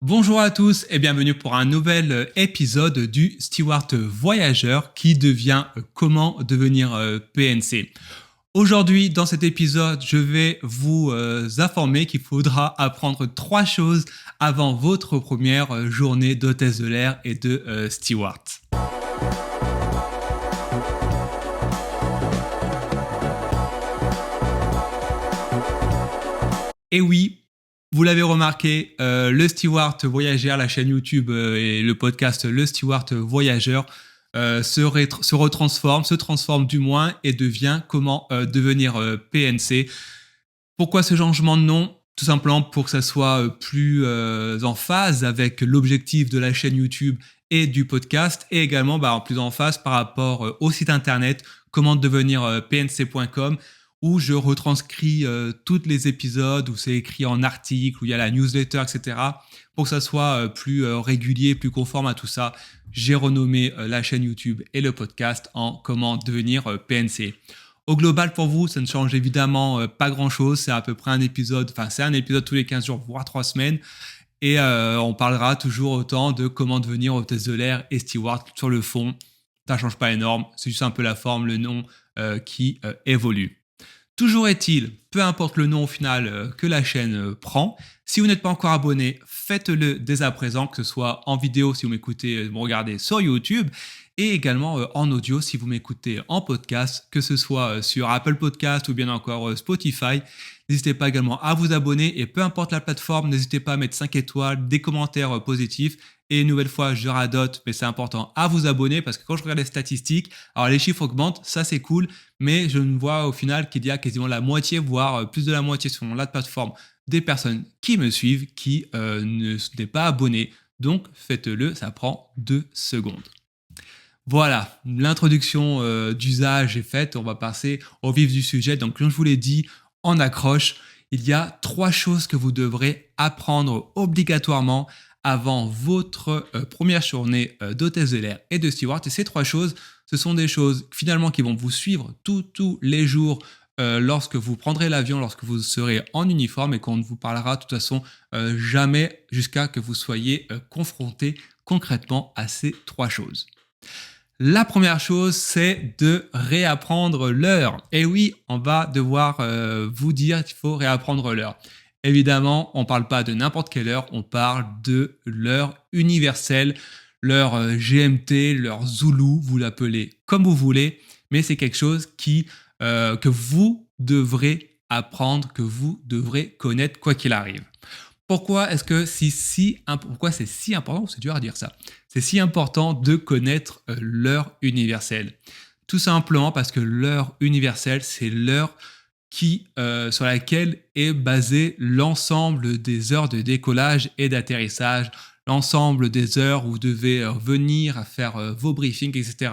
Bonjour à tous et bienvenue pour un nouvel épisode du Steward Voyageur qui devient comment devenir PNC. Aujourd'hui, dans cet épisode, je vais vous informer qu'il faudra apprendre 3 choses avant votre première journée d'hôtesse de l'air et de steward. Et oui, vous l'avez remarqué, le Steward Voyageur, la chaîne YouTube et le podcast Le Steward Voyageur se transforme du moins et devient comment devenir PNC. Pourquoi ce changement de nom ? Tout simplement pour que ça soit plus en phase avec l'objectif de la chaîne YouTube et du podcast et également plus en phase par rapport au site internet comment devenir pnc.com où je retranscris tous les épisodes, où c'est écrit en article, où il y a la newsletter, etc. Pour que ça soit plus régulier, plus conforme à tout ça, j'ai renommé la chaîne YouTube et le podcast en comment devenir PNC. Au global, pour vous, ça ne change évidemment pas grand-chose. C'est à peu près un épisode tous les 15 jours, voire 3 semaines. Et on parlera toujours autant de comment devenir hôtesse de l'air et steward sur le fond. Ça ne change pas énorme, c'est juste un peu la forme, le nom qui évolue. Toujours est-il, peu importe le nom au final que la chaîne prend, si vous n'êtes pas encore abonné, faites-le dès à présent, que ce soit en vidéo si vous m'écoutez, vous regardez sur YouTube, et également en audio si vous m'écoutez en podcast, que ce soit sur Apple Podcast ou bien encore Spotify. N'hésitez pas également à vous abonner et peu importe la plateforme, n'hésitez pas à mettre 5 étoiles, des commentaires positifs. Et une nouvelle fois, je radote, mais c'est important à vous abonner parce que quand je regarde les statistiques, alors les chiffres augmentent, ça c'est cool, mais je ne vois au final qu'il y a quasiment la moitié, voire plus de la moitié selon la plateforme des personnes qui me suivent qui ne sont pas abonnés. Donc faites-le, ça prend 2 secondes. Voilà, l'introduction d'usage est faite, on va passer au vif du sujet. Donc comme je vous l'ai dit, en accroche, il y a 3 choses que vous devrez apprendre obligatoirement avant votre première journée d'hôtesse de l'air et de steward. Et ces 3 choses, ce sont des choses finalement qui vont vous suivre tous les jours lorsque vous prendrez l'avion, lorsque vous serez en uniforme et qu'on ne vous parlera de toute façon jamais jusqu'à que vous soyez confronté concrètement à ces 3 choses. La première chose, c'est de réapprendre l'heure. Et oui, on va devoir vous dire qu'il faut réapprendre l'heure. Évidemment, on ne parle pas de n'importe quelle heure, on parle de l'heure universelle, l'heure GMT, l'heure Zulu, vous l'appelez comme vous voulez, mais c'est quelque chose que vous devrez apprendre, que vous devrez connaître quoi qu'il arrive. Pourquoi c'est si important, c'est dur à dire ça, c'est si important de connaître l'heure universelle. Tout simplement parce que l'heure universelle, c'est l'heure sur laquelle est basé l'ensemble des heures de décollage et d'atterrissage, l'ensemble des heures où vous devez venir à faire vos briefings, etc.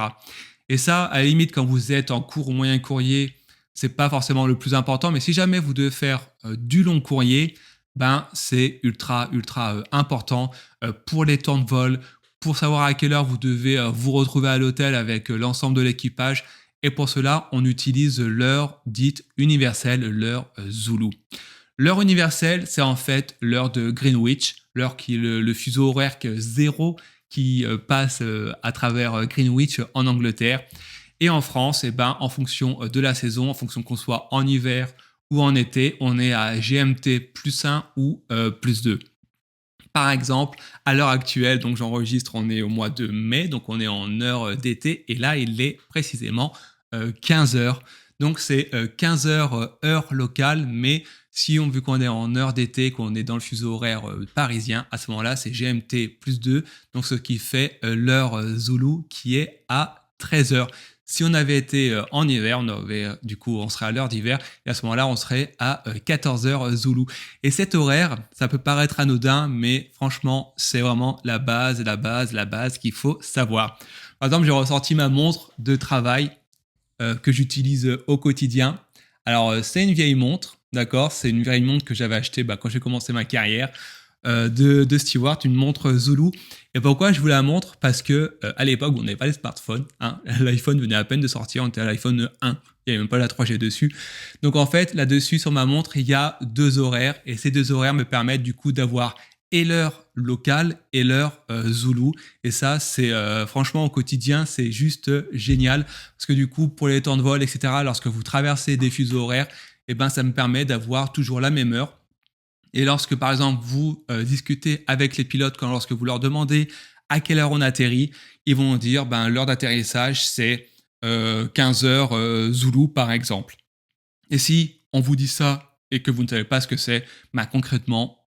Et ça, à la limite, quand vous êtes en court ou moyen courrier, c'est pas forcément le plus important, mais si jamais vous devez faire du long courrier, c'est ultra important pour les temps de vol, pour savoir à quelle heure vous devez vous retrouver à l'hôtel avec l'ensemble de l'équipage. Et pour cela, on utilise l'heure dite universelle, l'heure Zulu. L'heure universelle, c'est en fait l'heure de Greenwich, l'heure qui est le fuseau horaire 0 qui passe à travers Greenwich en Angleterre. Et en France, en fonction de la saison, en fonction qu'on soit en hiver ou en été, on est à GMT plus 1 ou plus 2. Par exemple, à l'heure actuelle, donc j'enregistre, on est au mois de mai, donc on est en heure d'été, et là, il est précisément 15 heures. Donc c'est 15 heures heure locale, mais vu qu'on est en heure d'été, qu'on est dans le fuseau horaire parisien, à ce moment-là, c'est GMT plus 2, donc ce qui fait l'heure Zulu qui est à 13 heures. Si on avait été en hiver, on serait à l'heure d'hiver, et à ce moment-là, on serait à 14 heures Zulu. Et cet horaire, ça peut paraître anodin, mais franchement, c'est vraiment la base qu'il faut savoir. Par exemple, j'ai ressorti ma montre de travail que j'utilise au quotidien. Alors, c'est une vieille montre, d'accord ? C'est une vieille montre que j'avais achetée quand j'ai commencé ma carrière de steward, une montre Zulu. Et pourquoi je vous la montre ? Parce que à l'époque où on n'avait pas les smartphones, l'iPhone venait à peine de sortir, on était à l'iPhone 1, il n'y avait même pas la 3G dessus. Donc en fait, là-dessus, sur ma montre, il y a 2 horaires, et ces 2 horaires me permettent du coup d'avoir et l'heure locale et l'heure Zoulou. Et ça, c'est franchement au quotidien, c'est juste génial. Parce que du coup, pour les temps de vol, etc., lorsque vous traversez des fuseaux horaires, eh ben, ça me permet d'avoir toujours la même heure. Et lorsque, par exemple, vous discutez avec les pilotes, lorsque vous leur demandez à quelle heure on atterrit, ils vont dire l'heure d'atterrissage, c'est 15 heures Zoulou, par exemple. Et si on vous dit ça et que vous ne savez pas ce que c'est, concrètement,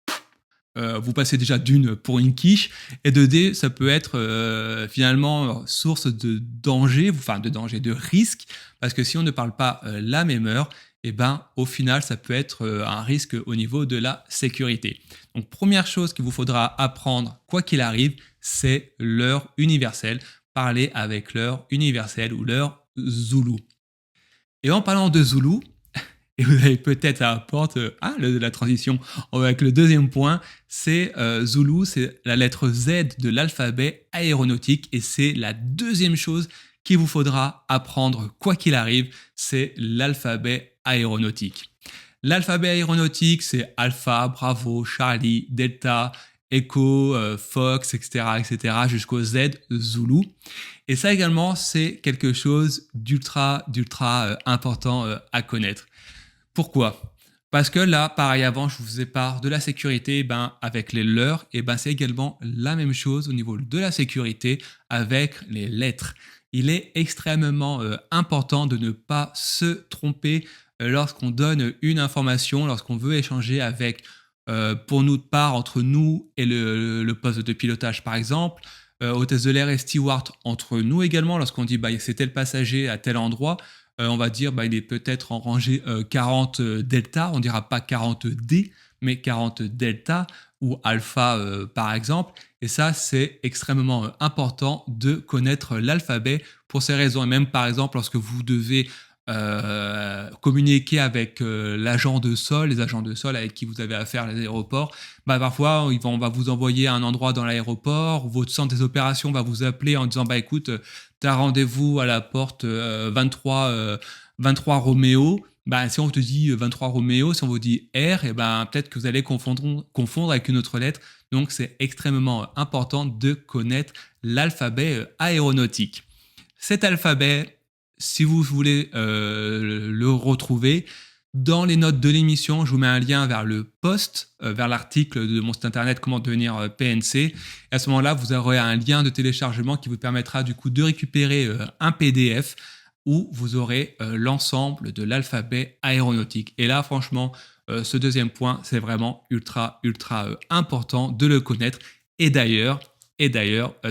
vous passez déjà d'une pour une quiche, et de D, ça peut être finalement source de danger, de risque, parce que si on ne parle pas la même heure, au final, ça peut être un risque au niveau de la sécurité. Donc, première chose qu'il vous faudra apprendre, quoi qu'il arrive, c'est l'heure universelle. Parler avec l'heure universelle ou l'heure Zoulou. Et en parlant de Zoulou, et vous avez peut-être à la porte la transition avec le deuxième point, c'est Zoulou, c'est la lettre Z de l'alphabet aéronautique, et c'est la deuxième chose qu'il vous faudra apprendre quoi qu'il arrive, c'est l'alphabet aéronautique. L'alphabet aéronautique, c'est Alpha, Bravo, Charlie, Delta, Echo, Fox, etc., jusqu'au Z, Zulu. Et ça également, c'est quelque chose d'ultra important à connaître. Pourquoi ? Parce que là, pareil, avant, je vous faisais part de la sécurité, avec les leurres, c'est également la même chose au niveau de la sécurité avec les lettres. Il est extrêmement important de ne pas se tromper lorsqu'on donne une information, lorsqu'on veut échanger avec, pour nous de part, entre nous et le poste de pilotage, par exemple, hôtesse de l'air et steward entre nous également, lorsqu'on dit c'est tel passager à tel endroit, on va dire il est peut-être en rangée 40 delta, on dira pas 40 D, mais 40 delta ou alpha par exemple. Et ça, c'est extrêmement important de connaître l'alphabet pour ces raisons. Et même par exemple, lorsque vous devez communiquer avec l'agent de sol, les agents de sol avec qui vous avez affaire à l'aéroport, parfois on va vous envoyer à un endroit dans l'aéroport, votre centre des opérations va vous appeler en disant écoute, tu as rendez-vous à la porte 23 Roméo. Si on te dit 23 Roméo, si on vous dit R, peut-être que vous allez confondre avec une autre lettre. Donc c'est extrêmement important de connaître l'alphabet aéronautique. Cet alphabet, si vous voulez le retrouver, dans les notes de l'émission, je vous mets un lien vers le post, vers l'article de mon site internet Comment devenir PNC. Et à ce moment-là, vous aurez un lien de téléchargement qui vous permettra du coup de récupérer un PDF où vous aurez l'ensemble de l'alphabet aéronautique. Et là, franchement, ce deuxième point, c'est vraiment ultra important de le connaître. Et d'ailleurs,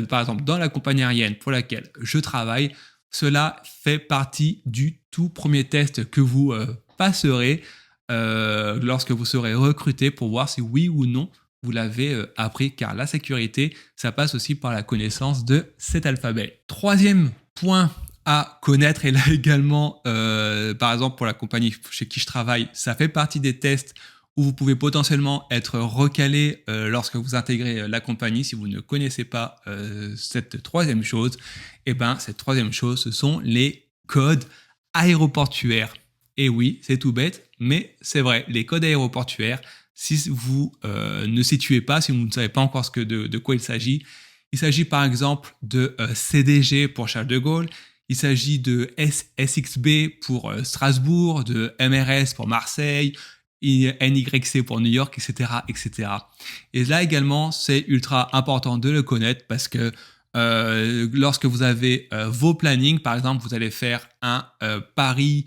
par exemple, dans la compagnie aérienne pour laquelle je travaille, cela fait partie du tout premier test que vous passerez lorsque vous serez recruté pour voir si oui ou non vous l'avez appris, car la sécurité, ça passe aussi par la connaissance de cet alphabet. Troisième point à connaître, et là également, par exemple pour la compagnie chez qui je travaille, ça fait partie des tests où vous pouvez potentiellement être recalé lorsque vous intégrez la compagnie. Si vous ne connaissez pas cette troisième chose, cette troisième chose, ce sont les codes aéroportuaires. Et oui, c'est tout bête, mais c'est vrai, les codes aéroportuaires, si vous ne situez pas, si vous ne savez pas encore de quoi il s'agit par exemple de CDG pour Charles de Gaulle, il s'agit de SXB pour Strasbourg, de MRS pour Marseille, NYC pour New York, etc. Et là également, c'est ultra important de le connaître parce que lorsque vous avez vos plannings, par exemple, vous allez faire un Paris-Los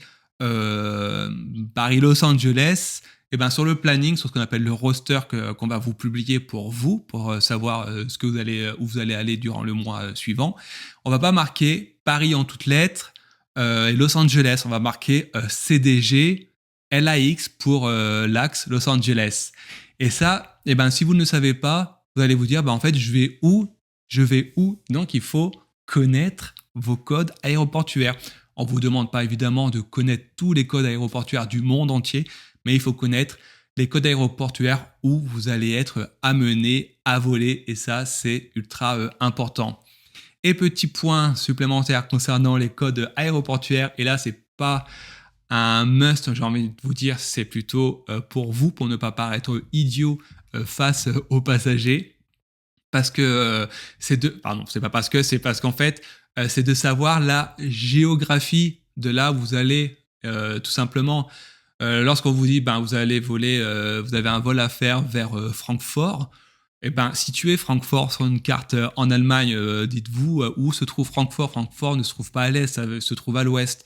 Angeles, sur le planning, sur ce qu'on appelle le roster qu'on va vous publier pour vous, pour savoir où vous allez aller durant le mois suivant, on va pas marquer Paris en toutes lettres et Los Angeles, on va marquer CDG, LAX pour l'axe Los Angeles. Et ça, si vous ne le savez pas, vous allez vous dire, en fait, je vais où ? Donc, il faut connaître vos codes aéroportuaires. On ne vous demande pas évidemment de connaître tous les codes aéroportuaires du monde entier, mais il faut connaître les codes aéroportuaires où vous allez être amené à voler, et ça, c'est ultra important. Et petit point supplémentaire concernant les codes aéroportuaires, et là, c'est pas un must, j'ai envie de vous dire, c'est plutôt pour vous, pour ne pas paraître idiot face aux passagers. Parce que c'est pas parce que, c'est parce qu'en fait, c'est de savoir la géographie de là où vous allez, tout simplement. Lorsqu'on vous dit, ben, vous allez voler, vous avez un vol à faire vers Francfort, et ben, situez Francfort sur une carte en Allemagne, dites-vous où se trouve Francfort. Francfort ne se trouve pas à l'est, ça se trouve à l'ouest.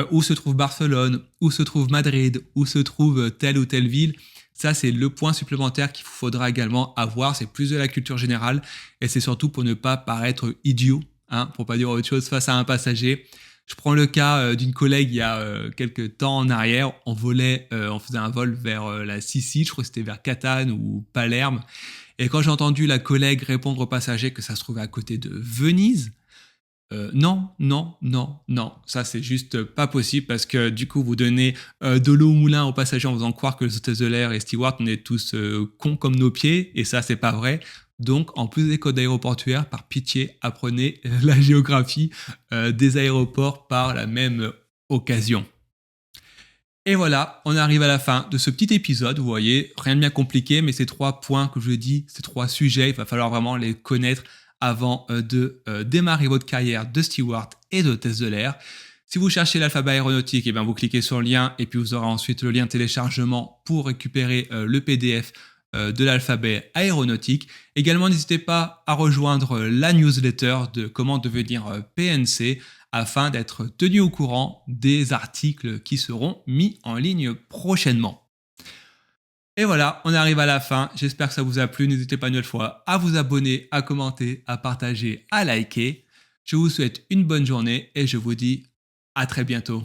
Où se trouve Barcelone, où se trouve Madrid, où se trouve telle ou telle ville. Ça, c'est le point supplémentaire qu'il vous faudra également avoir. C'est plus de la culture générale et c'est surtout pour ne pas paraître idiot, hein, pour pas dire autre chose face à un passager. Je prends le cas d'une collègue il y a quelques temps en arrière. On faisait un vol vers la Sicile, je crois que c'était vers Catane ou Palerme. Et quand j'ai entendu la collègue répondre au passager que ça se trouvait à côté de Venise, non, non, non, non, ça c'est juste pas possible parce que du coup vous donnez de l'eau au moulin aux passagers en faisant croire que les hôtesses de l'air et stewards on est tous cons comme nos pieds et ça c'est pas vrai. Donc en plus des codes aéroportuaires, par pitié, apprenez la géographie des aéroports par la même occasion. Et voilà, on arrive à la fin de ce petit épisode. Vous voyez, rien de bien compliqué, mais ces 3 points que je dis, ces 3 sujets, il va falloir vraiment les connaître avant de démarrer votre carrière de steward et d'hôtesse de l'air. Si vous cherchez l'alphabet aéronautique, vous cliquez sur le lien et puis vous aurez ensuite le lien téléchargement pour récupérer le PDF de l'alphabet aéronautique. Également, n'hésitez pas à rejoindre la newsletter de comment devenir PNC afin d'être tenu au courant des articles qui seront mis en ligne prochainement. Et voilà, on arrive à la fin. J'espère que ça vous a plu. N'hésitez pas une autre fois à vous abonner, à commenter, à partager, à liker. Je vous souhaite une bonne journée et je vous dis à très bientôt.